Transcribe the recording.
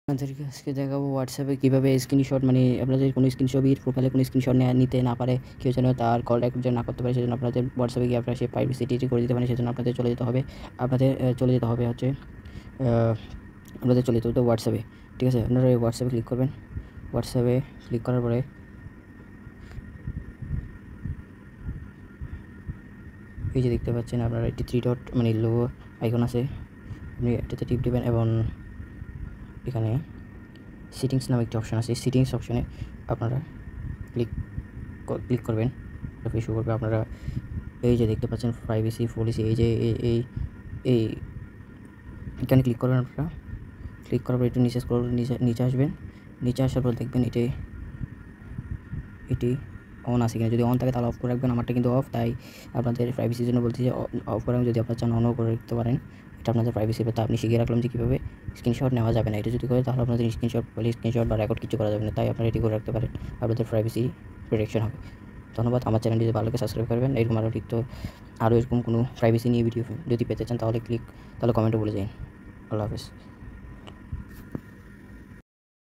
আপনাদেরকে আজকে দেখাবো হোয়াটসঅ্যাপে কীভাবে স্ক্রিনশট মানে আপনাদের কোনো স্ক্রিনশটের প্রোফাইলে কোনো স্ক্রিনশট নিতে না পারে, কেউ যেন তার কল রেকর্ড যেন না করতে পারে, সেজন্য আপনাদের হোয়াটসঅ্যাপে গিয়ে আপনারা সেই প্রাইভেসি করে দিতে পারেন। সেজন্য আপনাদের চলে যেতে হবে হচ্ছে আপনাদের চলে যেতে হবে হোয়াটসঅ্যাপে। ঠিক আছে, আপনারা এই হোয়াটসঅ্যাপে ক্লিক করবেন। হোয়াটসঅ্যাপে ক্লিক করার পরে এই যে দেখতে পাচ্ছেন আপনারা একটি 3 ডট মানে লোগো আইকন আছে, আপনি এটাতে টিপ দেবেন এবং এখানে সেটিংস নামে একটি অপশন আছে। সেটিংস অপশনে আপনারা ক্লিক করবেন, শুরু করবে। আপনারা এই যে দেখতে পাচ্ছেন প্রাইভেসি পলিসি, এই যে এই এখানে ক্লিক করবেন। আপনারা ক্লিক করার পর একটু নিচে স্ক্রল নিচে আসবেন। নিচে আসার পর দেখবেন এটি অন আছে কিনা। যদি অন থাকে তাহলে অফ করে রাখবেন। আমারটা কিন্তু অফ, তাই আপনাদের প্রাইভেসির জন্য বলছি যে অফ করে যদি আপনার চান অনও করে রাখতে পারেন। এটা আপনাদের প্রাইভেসি ব্যাপার। আপনি শিখিয়ে রাখলাম যে কীভাবে স্ক্রিনশট নেওয়া যাবে না। এটা যদি করে তাহলে আপনাদের স্ক্রিনশট বা রেকর্ড কিছু করা যাবে না। তাই আপনারা এটি করে রাখতে পারেন, আপনাদের প্রাইভেসি প্রোটেকশন হবে। ধন্যবাদ। আমার চ্যানেলটি যদি ভালো লাগে সাবস্ক্রাইব করবেন। এরকম আরও এরকম কোনো প্রাইভেসি নিয়ে ভিডিও যদি পেতে চান তাহলে কমেন্টে বলে যান। আল্লাহ হাফেজ।